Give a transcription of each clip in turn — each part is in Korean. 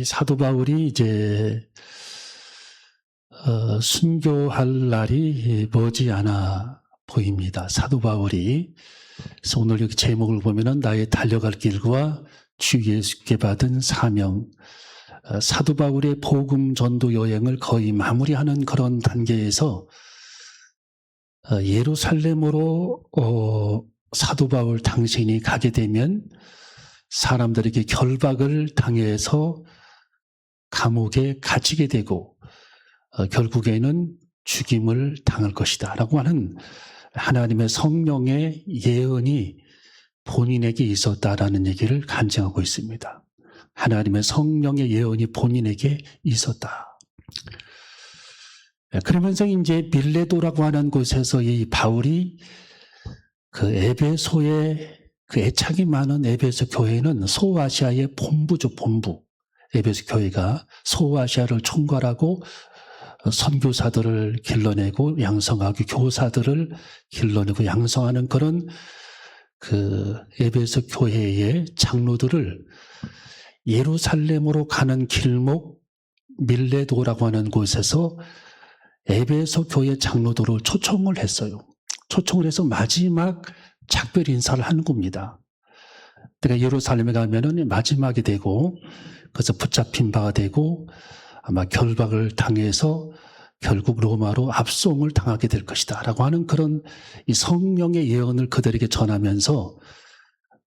사도 바울이 이제 순교할 날이 머지않아 보입니다. 사도 바울이. 그래서 오늘 여기 제목을 보면은 나의 달려갈 길과 주 예수께 받은 사명. 사도 바울의 복음 전도 여행을 거의 마무리하는 그런 단계에서 예루살렘으로 사도 바울 당신이 가게 되면 사람들에게 결박을 당해서 감옥에 갇히게 되고 결국에는 죽임을 당할 것이다 라고 하는 하나님의 성령의 예언이 본인에게 있었다라는 얘기를 간증하고 있습니다. 하나님의 성령의 예언이 본인에게 있었다. 그러면서 이제 밀레도라고 하는 곳에서 이 바울이 그 에베소의 그 애착이 많은 에베소 교회는 소아시아의 본부죠, 본부. 에베소 교회가 소아시아를 총괄하고 선교사들을 길러내고 양성하고 교사들을 길러내고 양성하는 그런 그 에베소 교회의 장로들을 예루살렘으로 가는 길목 밀레도라고 하는 곳에서 에베소 교회 장로들을 초청을 했어요. 초청을 해서 마지막 작별 인사를 하는 겁니다. 그러니까 예루살렘에 가면은 마지막이 되고 그래서 붙잡힌 바가 되고 아마 결박을 당해서 결국 로마로 압송을 당하게 될 것이다 라고 하는 그런 이 성령의 예언을 그들에게 전하면서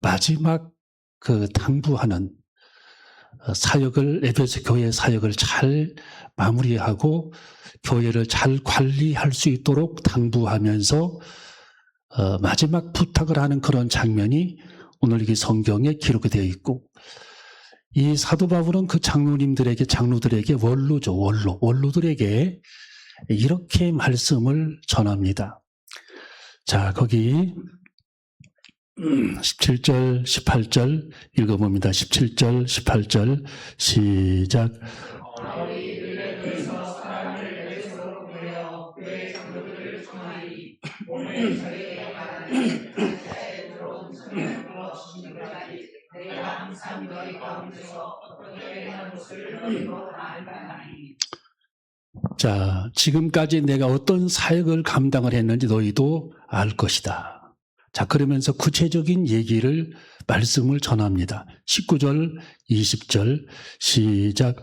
마지막 그 당부하는 사역을 에베소 교회의 사역을 잘 마무리하고 교회를 잘 관리할 수 있도록 당부하면서 마지막 부탁을 하는 그런 장면이 오늘 이 성경에 기록이 되어 있고 이 사도 바울은 그 장로들에게 원로죠. 원로들에게 이렇게 말씀을 전합니다. 자, 거기 17절, 18절 읽어봅니다. 17절, 18절 시작. 자, 지금까지 내가 어떤 사역을 감당을 했는지 너희도 알 것이다. 자, 그러면서 구체적인 얘기를 말씀을 전합니다. 19절, 20절 시작.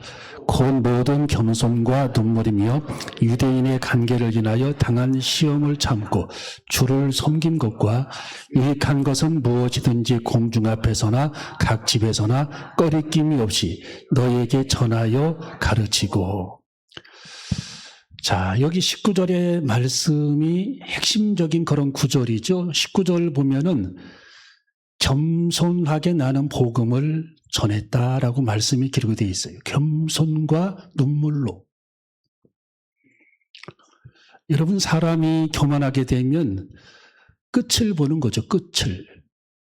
곧 모든 겸손과 눈물이며 유대인의 관계를 인하여 당한 시험을 참고 주를 섬긴 것과 유익한 것은 무엇이든지 공중 앞에서나 각 집에서나 꺼리낌이 없이 너희에게 전하여 가르치고. 자, 여기 19절의 말씀이 핵심적인 그런 구절이죠. 19절 보면은 겸손하게 나는 복음을 전했다라고 말씀이 기록이 되어 있어요. 겸손과 눈물로. 여러분, 사람이 교만하게 되면 끝을 보는 거죠. 끝을.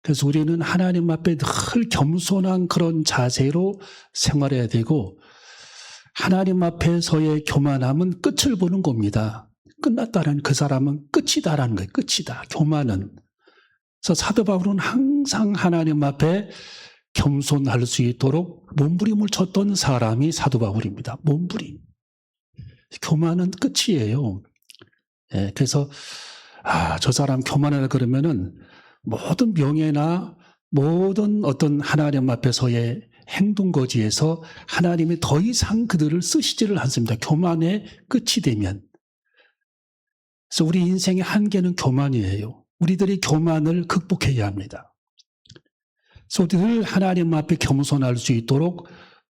그래서 우리는 하나님 앞에 늘 겸손한 그런 자세로 생활해야 되고 하나님 앞에서의 교만함은 끝을 보는 겁니다. 끝났다라는 그 사람은 끝이다라는 거예요. 끝이다. 교만은. 그래서 사도 바울은 항상 하나님 앞에 겸손할 수 있도록 몸부림을 쳤던 사람이 사도 바울입니다. 몸부림. 교만은 끝이에요. 예, 그래서 저 사람 교만하다 그러면은 모든 명예나 모든 어떤 하나님 앞에서의 행동거지에서 하나님이 더 이상 그들을 쓰시지를 않습니다. 교만의 끝이 되면. 그래서 우리 인생의 한계는 교만이에요. 우리들이 교만을 극복해야 합니다. 그래서 늘 하나님 앞에 겸손할 수 있도록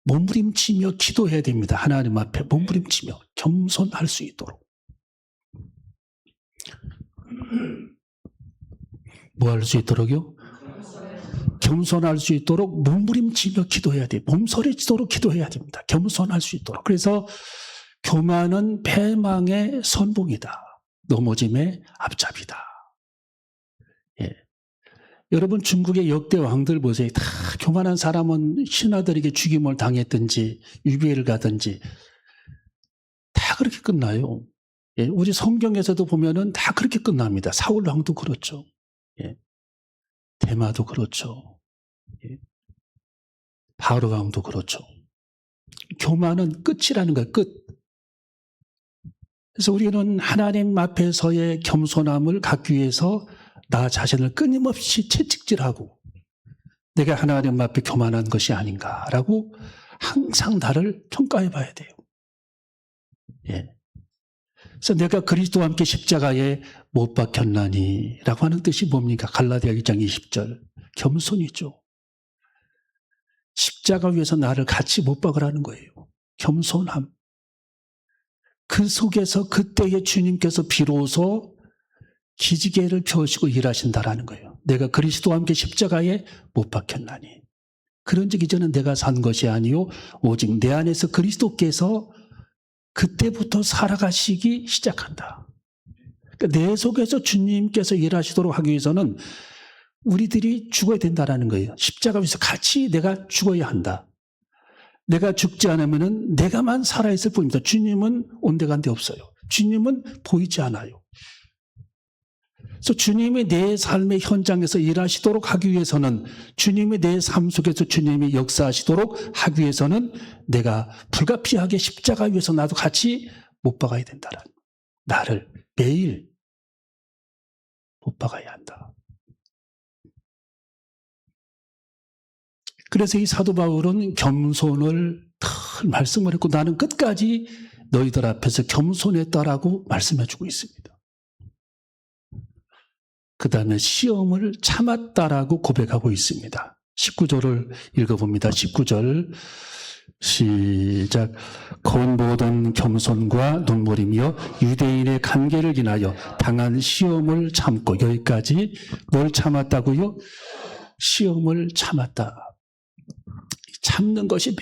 몸부림치며 기도해야 됩니다. 하나님 앞에 몸부림치며 겸손할 수 있도록. 뭐 할 수 있도록요? 겸손할 수 있도록 몸부림치며 기도해야 돼요. 몸서리치도록 기도해야 됩니다. 겸손할 수 있도록. 그래서 교만은 패망의 선봉이다. 넘어짐의 앞잡이다. 예. 여러분, 중국의 역대 왕들 보세요. 다 교만한 사람은 신하들에게 죽임을 당했든지 유배를 가든지 다 그렇게 끝나요. 예. 우리 성경에서도 보면은 다 그렇게 끝납니다. 사울 왕도 그렇죠. 예. 대마도 그렇죠. 예. 바로 왕도 그렇죠. 교만은 끝이라는 거예요. 끝. 그래서 우리는 하나님 앞에서의 겸손함을 갖기 위해서 나 자신을 끊임없이 채찍질하고 내가 하나님 앞에 교만한 것이 아닌가라고 항상 나를 평가해 봐야 돼요. 예. 그래서 내가 그리스도와 함께 십자가에 못 박혔나니 라고 하는 뜻이 뭡니까? 갈라디아 1장 20절. 겸손이죠. 십자가 위에서 나를 같이 못 박으라는 거예요. 겸손함. 그 속에서 그때의 주님께서 비로소 기지개를 펴시고 일하신다라는 거예요. 내가 그리스도와 함께 십자가에 못 박혔나니. 그런 적 이전은 내가 산 것이 아니요 오직 내 안에서 그리스도께서 그때부터 살아가시기 시작한다. 그러니까 내 속에서 주님께서 일하시도록 하기 위해서는 우리들이 죽어야 된다라는 거예요. 십자가 위에서 같이 내가 죽어야 한다. 내가 죽지 않으면은 내가만 살아있을 뿐입니다. 주님은 온데간데 없어요. 주님은 보이지 않아요. 그래서 주님이 내 삶의 현장에서 일하시도록 하기 위해서는 주님이 내 삶 속에서 주님이 역사하시도록 하기 위해서는 내가 불가피하게 십자가 위에서 나도 같이 못 박아야 된다는 나를 매일 못 박아야 한다. 그래서 이 사도 바울은 겸손을 늘 말씀을 했고 나는 끝까지 너희들 앞에서 겸손했다라고 말씀해주고 있습니다. 그 다음에 시험을 참았다라고 고백하고 있습니다. 19절을 읽어봅니다. 19절 시작. 곧 모든 겸손과 눈물이며 유대인의 관계를 인하여 당한 시험을 참고 여기까지 뭘 참았다고요? 시험을 참았다. 참는 것이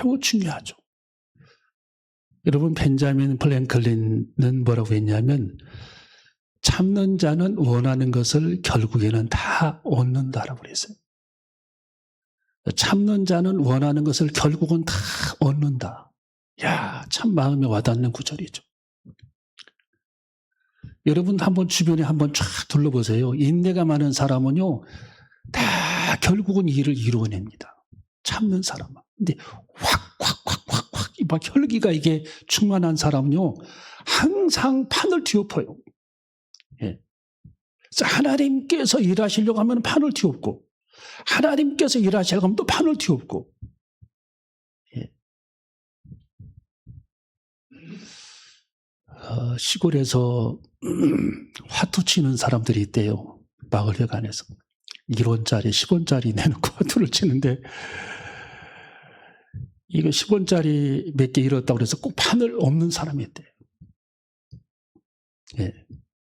매우 중요하죠. 여러분 벤자민 프랭클린은 뭐라고 했냐면 참는 자는 원하는 것을 결국에는 다 얻는다라고 그랬어요. 참는 자는 원하는 것을 결국은 다 얻는다. 야, 참 마음에 와닿는 구절이죠. 여러분 한번 주변에 한번 쫙 둘러보세요. 인내가 많은 사람은요, 다 결국은 일을 이루어냅니다. 참는 사람은. 근데 확 막 혈기가 이게 충만한 사람은요, 항상 판을 뒤엎어요. 예. 그래서 하나님께서 일하시려고 하면 판을 뒤엎고, 하나님께서 일하시려고 하면 또 판을 뒤엎고, 예. 시골에서 화투 치는 사람들이 있대요. 마을회관 안에서 1원짜리, 10원짜리 내놓고 화투를 치는데 이거 10원짜리 몇 개 잃었다고 그래서 꼭 판을 엎는 사람이 있대요. 예.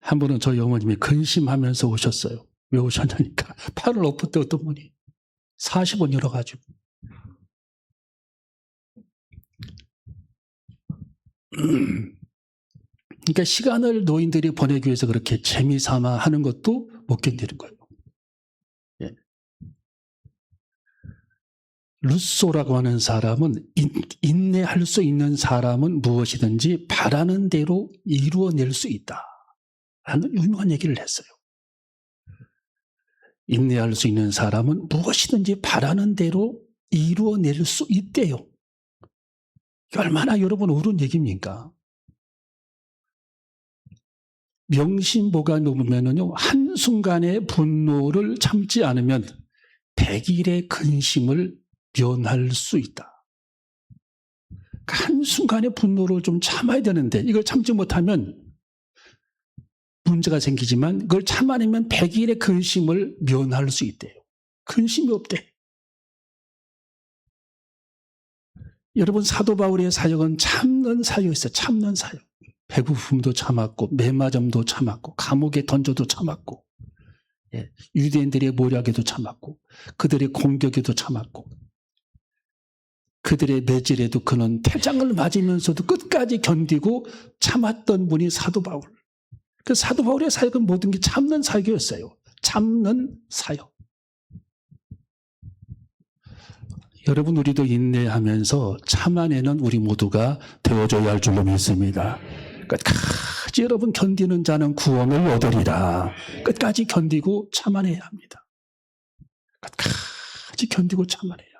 한 분은 저희 어머님이 근심하면서 오셨어요. 왜 오셨냐니까 판을 엎을 때 어떤 분이 40원 잃어가지고. 그러니까 시간을 노인들이 보내기 위해서 그렇게 재미삼아 하는 것도 못 견디는 거예요. 예. 루소라고 하는 사람은 인내할 수 있는 사람은 무엇이든지 바라는 대로 이루어낼 수 있다 라는 유명한 얘기를 했어요. 인내할 수 있는 사람은 무엇이든지 바라는 대로 이루어낼 수 있대요. 이게 얼마나 여러분 옳은 얘기입니까? 명심보감에 보면은요, 한순간의 분노를 참지 않으면 100일의 근심을 면할 수 있다. 한순간의 분노를 좀 참아야 되는데 이걸 참지 못하면 문제가 생기지만 그걸 참아내면 100일의 근심을 면할 수 있대요. 근심이 없대. 여러분 사도 바울의 사역은 참는 사역이었어요. 참는 사역. 배고픔도 참았고 매맞음도 참았고 감옥에 던져도 참았고 예, 유대인들의 모략에도 참았고 그들의 공격에도 참았고 그들의 매질에도 그는 태장을 맞으면서도 끝까지 견디고 참았던 분이 사도 바울. 그 사도 바울의 사역은 모든 게 참는 사역이었어요. 참는 사역. 여러분 우리도 인내하면서 참아내는 우리 모두가 되어줘야 할 줄로 믿습니다. 끝까지 여러분 견디는 자는 구원을 얻으리라. 끝까지 견디고 참아내야 합니다. 끝까지 견디고 참아내야 합니다.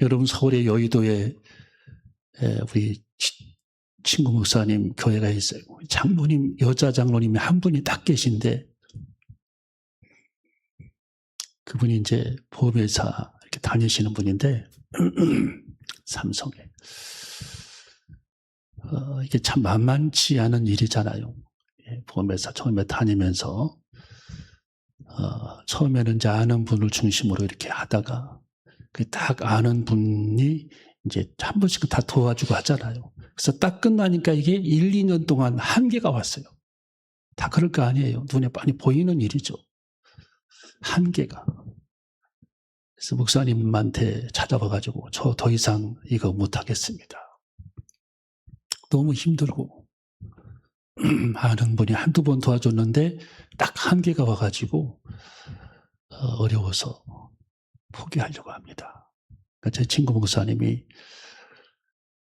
여러분 서울의 여의도에 우리 친구 목사님 교회가 있어요. 장로님, 여자 장로님이 한 분이 딱 계신데 그분이 이제 보험회사 이렇게 다니시는 분인데 삼성에 이게 참 만만치 않은 일이잖아요. 보험회사 처음에 다니면서 처음에는 이제 아는 분을 중심으로 이렇게 하다가 딱 아는 분이 이제 한 번씩 다 도와주고 하잖아요. 그래서 딱 끝나니까 이게 1, 2년 동안 한계가 왔어요. 다 그럴 거 아니에요. 눈에 많이 보이는 일이죠. 한계가. 그래서 목사님한테 찾아와가지고 저 더 이상 이거 못하겠습니다. 너무 힘들고 아는 분이 한두 번 도와줬는데 딱 한계가 와가지고 어려워서 포기하려고 합니다. 그러니까 제 친구 목사님이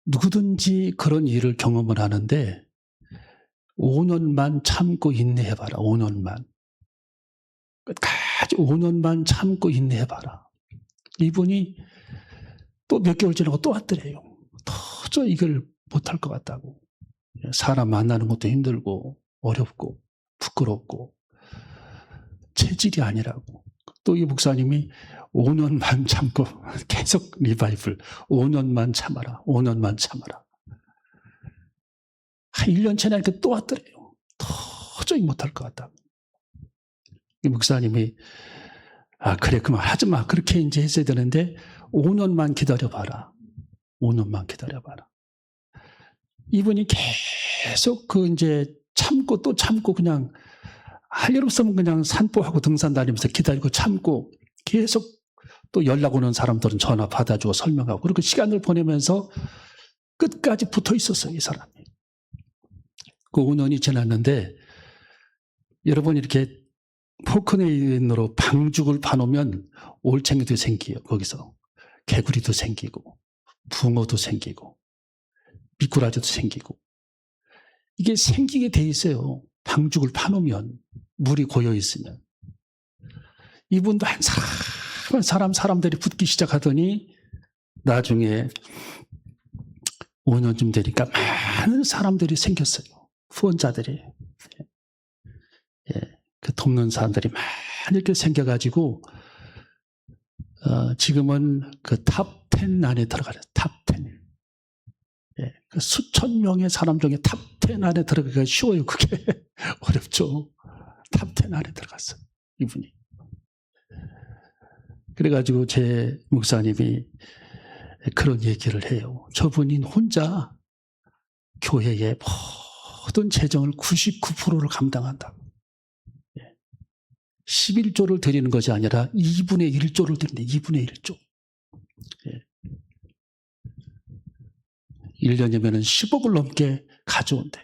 누구든지 그런 일을 경험을 하는데 5년만 참고 인내해봐라. 5년만. 끝까지 5년만 참고 인내해봐라. 이분이 또 몇 개월 지나고 또 왔더래요. 도저히 이걸 못할 것 같다고. 사람 만나는 것도 힘들고 어렵고 부끄럽고 체질이 아니라고. 또 이 목사님이 5년만 참고 계속 리바이블 5년만 참아라. 5년만 참아라. 한 1년 지나니까 또 왔더래요. 도저히 못할 것 같다고. 이 목사님이 그래 그만 하지마. 그렇게 이제 했어야 되는데 5년만 기다려봐라. 5년만 기다려봐라. 이분이 계속 이제 참고 또 참고 그냥 할 일 없으면 그냥 산보하고 등산 다니면서 기다리고 참고 계속 또 연락 오는 사람들은 전화 받아주고 설명하고 그렇게 시간을 보내면서 끝까지 붙어 있었어요. 이 사람이. 그 5년이 지났는데 여러분 이렇게 포크레인으로 방죽을 파놓으면 올챙이도 생겨요. 거기서 개구리도 생기고 붕어도 생기고 미꾸라지도 생기고 이게 생기게 돼 있어요. 방죽을 파놓으면 물이 고여 있으면. 이분도 한 사람들이 붙기 시작하더니 나중에 5년쯤 되니까 많은 사람들이 생겼어요. 후원자들이. 그 돕는 사람들이 많이 이렇게 생겨가지고 지금은 그 탑 10 안에 들어가요. 탑 10. 그 수천 명의 사람 중에 탑 10 안에 들어가기가 쉬워요. 그게 어렵죠. 탑 10 안에 들어갔어요. 이분이. 그래가지고 제 목사님이 그런 얘기를 해요. 저분이 혼자 교회의 모든 재정을 99%를 감당한다고. 11조를 드리는 것이 아니라 2분의 1조를 드린다. 2분의 1조. 1년이면 10억을 넘게 가져온대.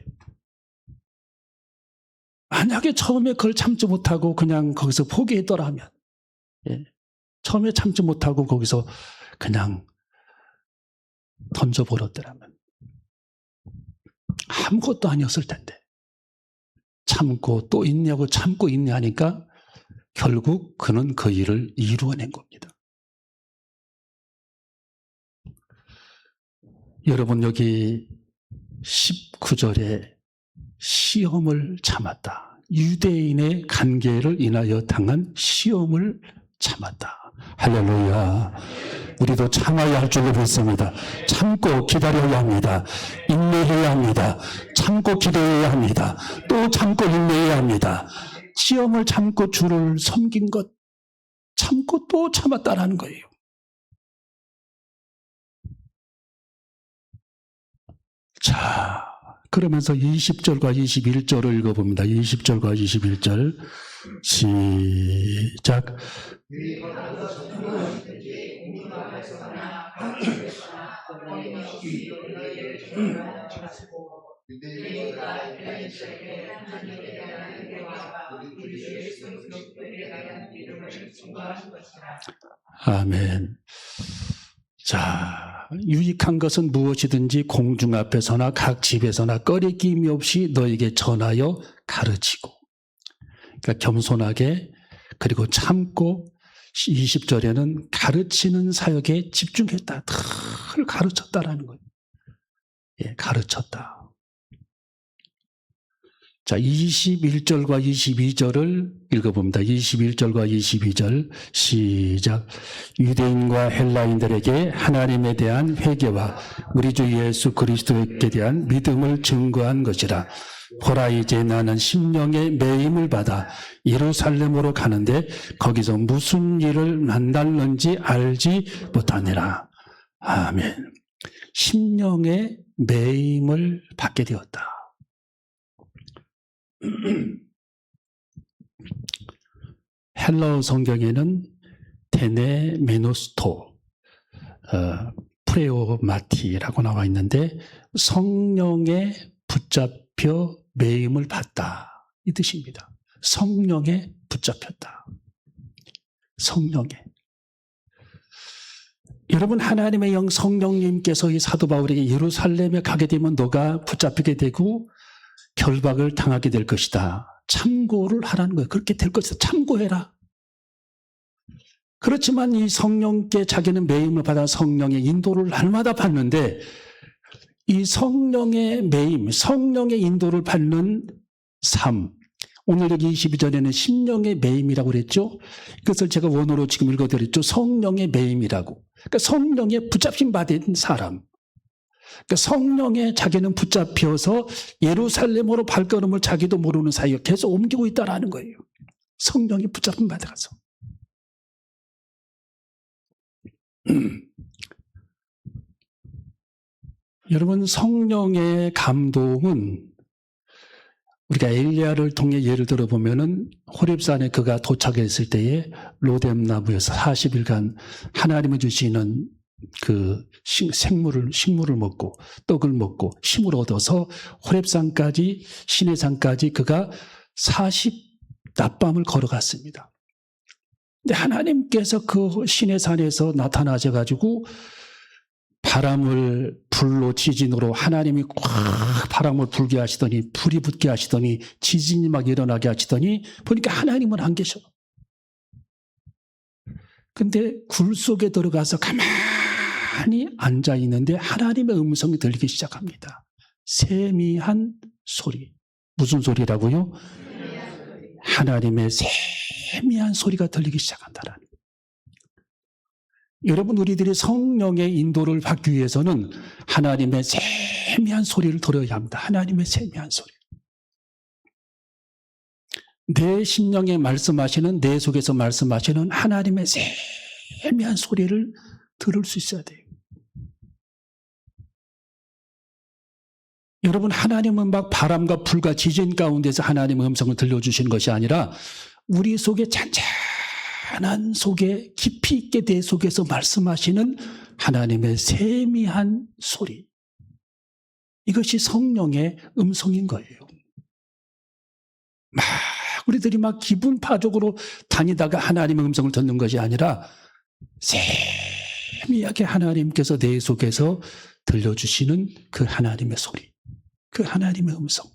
만약에 처음에 그걸 참지 못하고 그냥 거기서 포기했더라면, 처음에 참지 못하고 거기서 그냥 던져버렸더라면 아무것도 아니었을 텐데 참고 또 인내하고 참고 인내하니까 결국 그는 그 일을 이루어낸 겁니다. 여러분 여기 19절에 시험을 참았다. 유대인의 관계를 인하여 당한 시험을 참았다. 할렐루야. 우리도 참아야 할 줄로 믿습니다. 참고 기다려야 합니다. 인내해야 합니다. 참고 기도해야 합니다. 또 참고 인내해야 합니다. 시험을 참고 주를 섬긴 것 참고 또 참았다라는 거예요. 자, 그러면서 20절과 21절을 읽어봅니다. 20절과 21절 시작. 아멘. 자, 유익한 것은 무엇이든지 공중 앞에서나 각 집에서나 꺼리낌이 없이 너에게 전하여 가르치고, 그러니까 겸손하게 그리고 참고 20절에는 가르치는 사역에 집중했다. 늘 가르쳤다라는 거예요. 예, 가르쳤다. 자, 21절과 22절을 읽어봅니다. 21절과 22절 시작. 유대인과 헬라인들에게 하나님에 대한 회개와 우리 주 예수 그리스도께 대한 믿음을 증거한 것이라. 보라, 이제 나는 심령의 매임을 받아 예루살렘으로 가는데 거기서 무슨 일을 만날는지 알지 못하니라. 아멘. 심령의 매임을 받게 되었다. 헬라어 성경에는 테네메노스토, 프레오마티라고 나와 있는데 성령에 붙잡혀 매임을 받다, 이 뜻입니다. 성령에 붙잡혔다. 성령에. 여러분, 하나님의 영 성령님께서 이 사도 바울에게 예루살렘에 가게 되면 너가 붙잡히게 되고 결박을 당하게 될 것이다. 참고를 하라는 거예요. 그렇게 될 것이다. 참고해라. 그렇지만 이 성령께 자기는 매임을 받아 성령의 인도를 날마다 받는데 이 성령의 매임, 성령의 인도를 받는 삶, 오늘 여기 22절에는 심령의 매임이라고 그랬죠. 이것을 제가 원어로 지금 읽어드렸죠. 성령의 매임이라고. 그러니까 성령에 붙잡힌 받은 사람. 그러니까 성령에 자기는 붙잡혀서 예루살렘으로 발걸음을 자기도 모르는 사이에 계속 옮기고 있다라는 거예요. 성령이 붙잡힌 받아가서. 여러분, 성령의 감동은 우리가 엘리야를 통해 예를 들어 보면은 호렙산에 그가 도착했을 때에 로뎀나무에서 40일간 하나님이 주시는 그 식물을 먹고 떡을 먹고 힘을 얻어서 호렙산까지, 시내산까지 그가 낮밤을 걸어갔습니다. 근데 하나님께서 그 시내산에서 나타나셔가지고 바람을 불로 지진으로 하나님이 꽉 바람을 불게 하시더니 불이 붙게 하시더니 지진이 막 일어나게 하시더니 보니까 하나님은 안 계셔. 근데 굴 속에 들어가서 가만히 앉아 있는데 하나님의 음성이 들리기 시작합니다. 세미한 소리. 무슨 소리라고요? 하나님의 세미한 소리가 들리기 시작한다라는. 여러분, 우리들이 성령의 인도를 받기 위해서는 하나님의 세미한 소리를 들어야 합니다. 하나님의 세미한 소리. 내 심령에 말씀하시는, 내 속에서 말씀하시는 하나님의 세미한 소리를 들을 수 있어야 돼요. 여러분, 하나님은 막 바람과 불과 지진 가운데서 하나님의 음성을 들려주시는 것이 아니라 우리 속에 잔잔한 속에 깊이 있게 내 속에서 말씀하시는 하나님의 세미한 소리. 이것이 성령의 음성인 거예요. 우리들이 막 기분 파적으로 다니다가 하나님의 음성을 듣는 것이 아니라 세미하게 하나님께서 내 속에서 들려주시는 그 하나님의 소리, 그 하나님의 음성.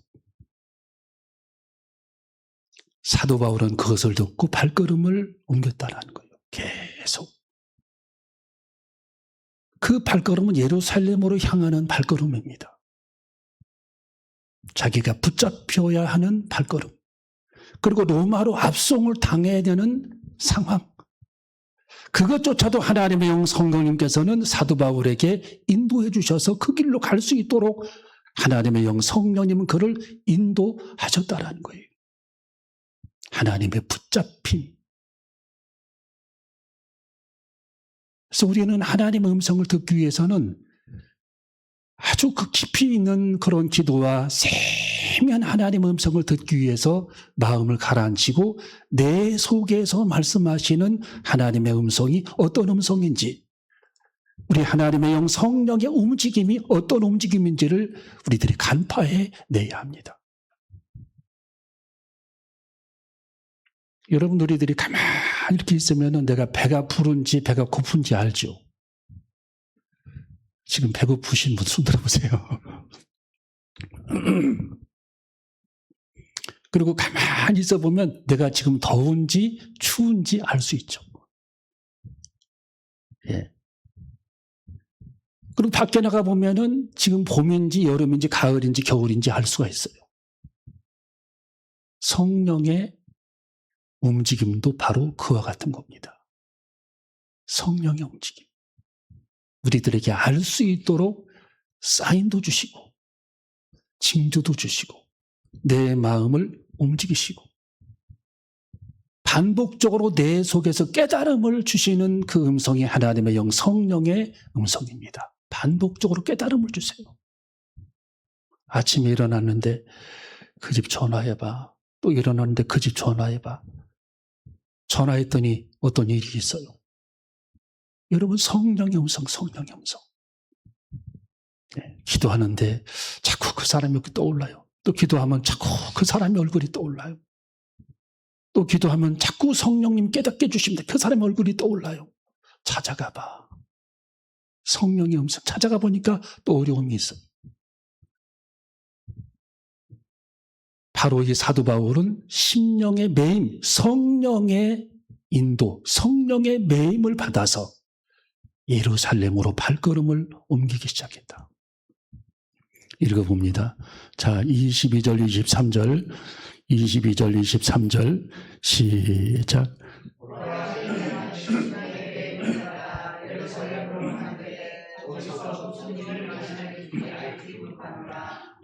사도 바울은 그것을 듣고 발걸음을 옮겼다라는 거예요. 계속. 그 발걸음은 예루살렘으로 향하는 발걸음입니다. 자기가 붙잡혀야 하는 발걸음. 그리고 로마로 압송을 당해야 되는 상황. 그것조차도 하나님의 영 성령님께서는 사도 바울에게 인도해 주셔서 그 길로 갈 수 있도록 하나님의 영 성령님은 그를 인도하셨다라는 거예요. 하나님의 붙잡힘. 그래서 우리는 하나님의 음성을 듣기 위해서는 아주 그 깊이 있는 그런 기도와 세미한 하나님의 음성을 듣기 위해서 마음을 가라앉히고 내 속에서 말씀하시는 하나님의 음성이 어떤 음성인지, 우리 하나님의 영 성령의 움직임이 어떤 움직임인지를 우리들이 간파해 내야 합니다. 여러분, 우리들이 가만히 이렇게 있으면 내가 배가 부른지 배가 고픈지 알죠? 지금 배고프신 분 손 들어보세요. 그리고 가만히 있어 보면 내가 지금 더운지 추운지 알 수 있죠. 예. 그리고 밖에 나가 보면은 지금 봄인지 여름인지 가을인지 겨울인지 알 수가 있어요. 성령의 움직임도 바로 그와 같은 겁니다. 성령의 움직임. 우리들에게 알 수 있도록 사인도 주시고 징조도 주시고 내 마음을 움직이시고 반복적으로 내 속에서 깨달음을 주시는 그 음성이 하나님의 영 성령의 음성입니다. 반복적으로 깨달음을 주세요. 아침에 일어났는데 그 집 전화해봐. 또 일어났는데 그 집 전화해봐. 전화했더니 어떤 일이 있어요. 여러분 성령의 음성, 성령의 음성. 네, 기도하는데 자꾸 그 사람이 떠올라요. 또 기도하면 자꾸 그 사람의 얼굴이 떠올라요. 또 기도하면 자꾸 성령님 깨닫게 해주십니다. 그 사람의 얼굴이 떠올라요. 찾아가봐. 성령의 음성 찾아가 보니까 또 어려움이 있어요. 바로 이 사도 바울은 심령의 매임, 성령의 인도, 성령의 매임을 받아서 예루살렘으로 발걸음을 옮기기 시작했다. 읽어봅니다. 자, 22절, 23절, 22절, 23절 시작.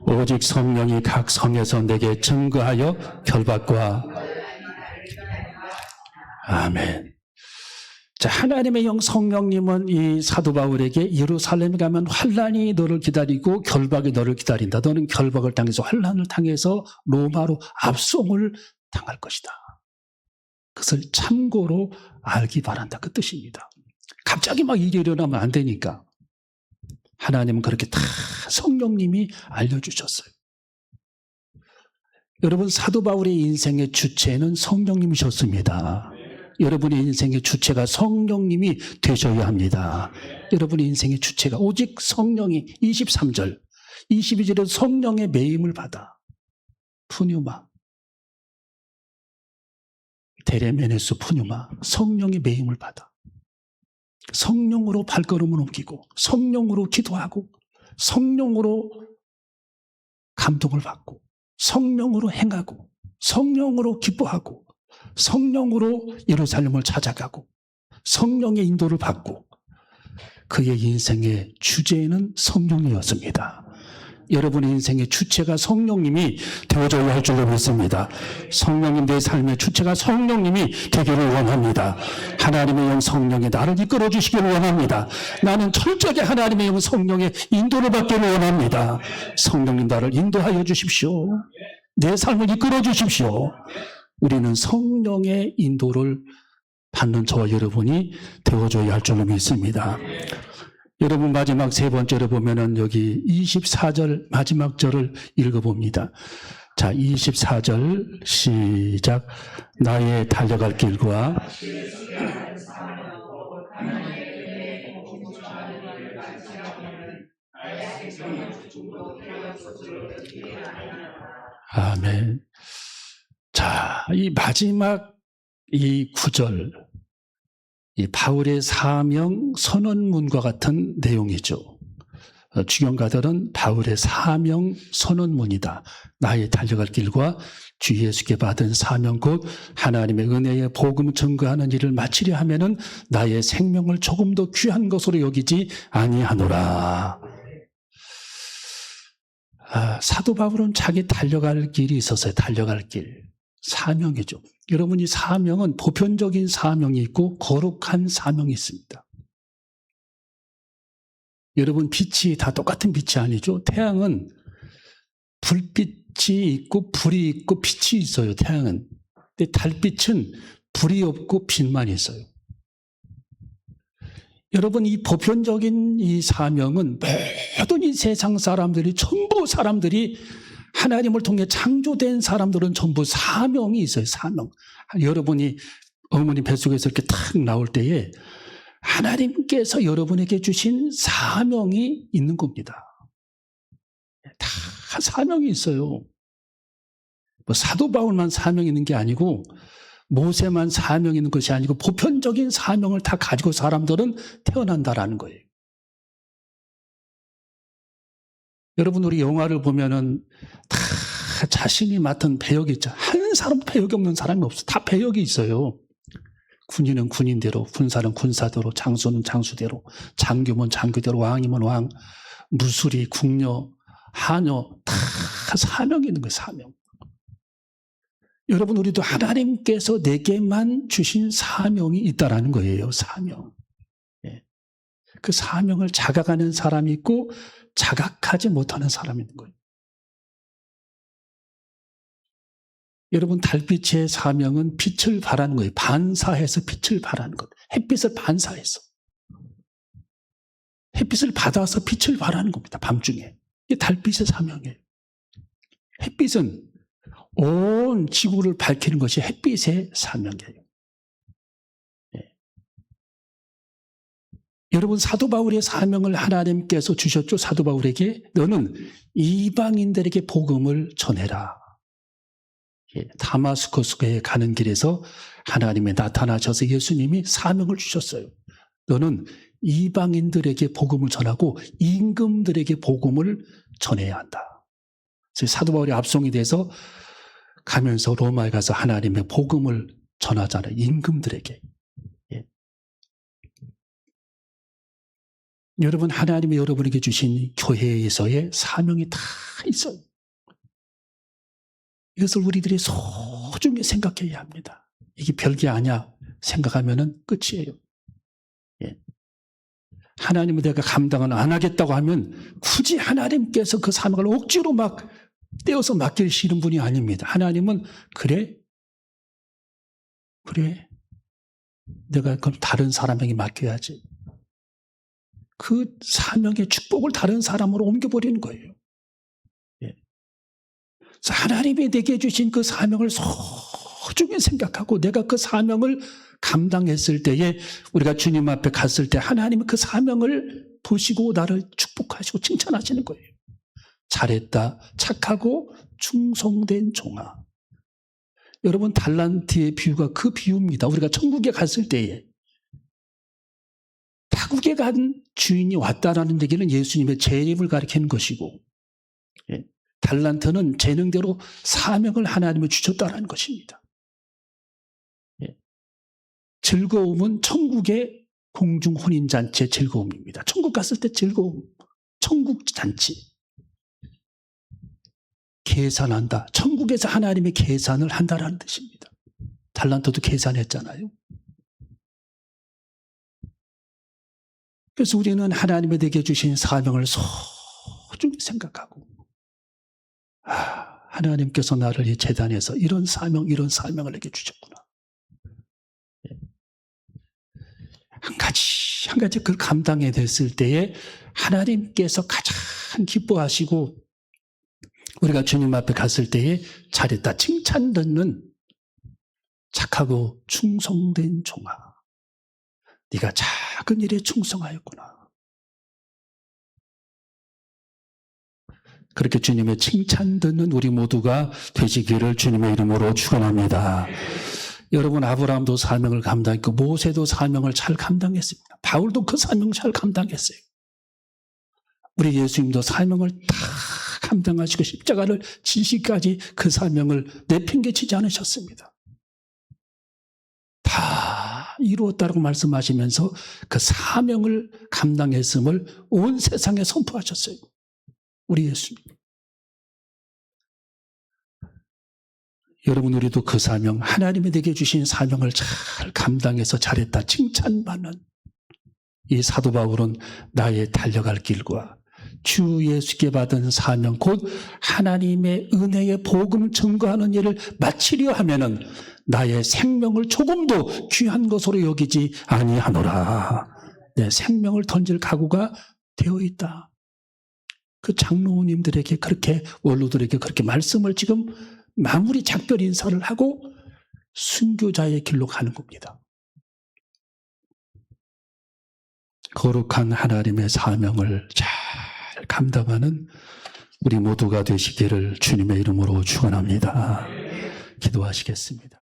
오직 성령이 각 성에서 내게 증거하여 결박과 아멘. 자, 하나님의 영 성령님은 이 사도 바울에게 예루살렘에 가면 환란이 너를 기다리고 결박이 너를 기다린다. 너는 결박을 당해서 환란을 당해서 로마로 압송을 당할 것이다. 그것을 참고로 알기 바란다. 그 뜻입니다. 갑자기 막 일이 일어나면 안 되니까. 하나님은 그렇게 다 성령님이 알려주셨어요. 여러분 사도 바울의 인생의 주체는 성령님이셨습니다. 여러분의 인생의 주체가 성령님이 되셔야 합니다. 여러분의 인생의 주체가 오직 성령이 23절, 22절에 성령의 매임을 받아 푸뉴마, 데레메네스 푸뉴마, 성령의 매임을 받아 성령으로 발걸음을 옮기고 성령으로 기도하고 성령으로 감동을 받고 성령으로 행하고 성령으로 기뻐하고 성령으로 예루살렘을 찾아가고 성령의 인도를 받고 그의 인생의 주제는 성령이었습니다. 여러분의 인생의 주체가 성령님이 되어줘야 할 줄로 믿습니다. 성령님 내 삶의 주체가 성령님이 되기를 원합니다. 하나님의 영 성령이 나를 이끌어 주시기를 원합니다. 나는 철저하게 하나님의 영 성령의 인도를 받기를 원합니다. 성령님 나를 인도하여 주십시오. 내 삶을 이끌어 주십시오. 우리는 성령의 인도를 받는 저와 여러분이 되어줘야 할 줄로 믿습니다. 여러분 마지막 세 번째로 보면은 여기 24절 마지막 절을 읽어봅니다. 자, 24절 시작. 나의 달려갈 길과 아멘. 자, 이 마지막 이 구절, 이 바울의 사명 선언문과 같은 내용이죠. 주경가들은 바울의 사명 선언문이다. 나의 달려갈 길과 주 예수께 받은 사명 곧 하나님의 은혜의 복음 증거하는 일을 마치려 하면은 나의 생명을 조금 더 귀한 것으로 여기지 아니하노라. 사도 바울은 자기 달려갈 길이 있었어요. 달려갈 길. 사명이죠. 여러분 이 사명은 보편적인 사명이 있고 거룩한 사명이 있습니다. 여러분 빛이 다 똑같은 빛이 아니죠. 태양은 불빛이 있고 불이 있고 빛이 있어요. 태양은. 근데 달빛은 불이 없고 빛만 있어요. 여러분 이 보편적인 이 사명은 모든 이 세상 사람들이 전부 사람들이 하나님을 통해 창조된 사람들은 전부 사명이 있어요. 사명. 여러분이 어머니 뱃속에서 이렇게 탁 나올 때에 하나님께서 여러분에게 주신 사명이 있는 겁니다. 다 사명이 있어요. 뭐 사도 바울만 사명이 있는 게 아니고 모세만 사명이 있는 것이 아니고 보편적인 사명을 다 가지고 사람들은 태어난다라는 거예요. 여러분, 우리 영화를 보면은 다 자신이 맡은 배역이 있죠. 한 사람 배역이 없는 사람이 없어. 다 배역이 있어요. 군인은 군인대로, 군사는 군사대로, 장수는 장수대로, 장교면 장교대로, 왕이면 왕, 무술이, 궁녀, 하녀 다 사명이 있는 거예요. 사명. 여러분, 우리도 하나님께서 내게만 주신 사명이 있다라는 거예요. 사명. 예. 그 사명을 자각하는 사람이 있고 자각하지 못하는 사람이 있는 거예요. 여러분, 달빛의 사명은 빛을 발하는 거예요. 반사해서 빛을 발하는 것. 햇빛을 반사해서. 햇빛을 받아서 빛을 발하는 겁니다. 밤중에. 이게 달빛의 사명이에요. 햇빛은 온 지구를 밝히는 것이 햇빛의 사명이에요. 네. 여러분, 사도 바울의 사명을 하나님께서 주셨죠. 사도 바울에게 너는 이방인들에게 복음을 전해라. 다마스커스에 가는 길에서 하나님이 나타나셔서 예수님이 사명을 주셨어요. 너는 이방인들에게 복음을 전하고 임금들에게 복음을 전해야 한다. 그래서 사도 바울이 압송이 돼서 가면서 로마에 가서 하나님의 복음을 전하잖아요. 임금들에게. 예. 여러분, 하나님이 여러분에게 주신 교회에서의 사명이 다 있어요. 이것을 우리들이 소중히 생각해야 합니다. 이게 별게 아니야 생각하면 끝이에요. 예. 하나님은 내가 감당을 안 하겠다고 하면 굳이 하나님께서 그 사명을 억지로 막 떼어서 맡기시는 분이 아닙니다. 하나님은 그래 내가 그럼 다른 사람에게 맡겨야지. 그 사명의 축복을 다른 사람으로 옮겨버리는 거예요. 하나님이 내게 주신 그 사명을 소중히 생각하고 내가 그 사명을 감당했을 때에 우리가 주님 앞에 갔을 때 하나님은 그 사명을 보시고 나를 축복하시고 칭찬하시는 거예요. 잘했다, 착하고 충성된 종아. 여러분, 달란트의 비유가 그 비유입니다. 우리가 천국에 갔을 때에 타국에 간 주인이 왔다라는 얘기는 예수님의 재림을 가리키는 것이고, 예. 달란트는 재능대로 사명을 하나님을 주셨다는 것입니다. 예. 즐거움은 천국의 공중 혼인잔치의 즐거움입니다. 천국 갔을 때 즐거움, 천국 잔치. 계산한다. 천국에서 하나님의 계산을 한다라는 뜻입니다. 달란트도 계산했잖아요. 그래서 우리는 하나님이 내게 주신 사명을 소중히 생각하고 하나님께서 나를 이 재단에서 이런 사명을 내게 주셨구나. 한 가지 그걸 감당해 됐을 때에 하나님께서 가장 기뻐하시고 우리가 주님 앞에 갔을 때에 잘했다, 칭찬 듣는 착하고 충성된 종아. 네가 작은 일에 충성하였구나. 그렇게 주님의 칭찬 듣는 우리 모두가 되시기를 주님의 이름으로 축원합니다. 여러분, 아브라함도 사명을 감당했고 모세도 사명을 잘 감당했습니다. 바울도 그 사명을 잘 감당했어요. 우리 예수님도 사명을 다 감당하시고 십자가를 지시까지 그 사명을 내팽개치지 않으셨습니다. 다 이루었다고 말씀하시면서 그 사명을 감당했음을 온 세상에 선포하셨어요. 우리 예수님. 여러분, 우리도 그 사명, 하나님이 내게 주신 사명을 잘 감당해서 잘했다 칭찬받는 이 사도 바울은 나의 달려갈 길과 주 예수께 받은 사명, 곧 하나님의 은혜의 복음 증거하는 일을 마치려 하면은 나의 생명을 조금도 귀한 것으로 여기지 아니하노라. 내 생명을 던질 각오가 되어 있다. 그 장로님들에게 그렇게, 원로들에게 그렇게 말씀을 지금 마무리 작별 인사를 하고 순교자의 길로 가는 겁니다. 거룩한 하나님의 사명을 잘 감당하는 우리 모두가 되시기를 주님의 이름으로 축원합니다. 기도하시겠습니다.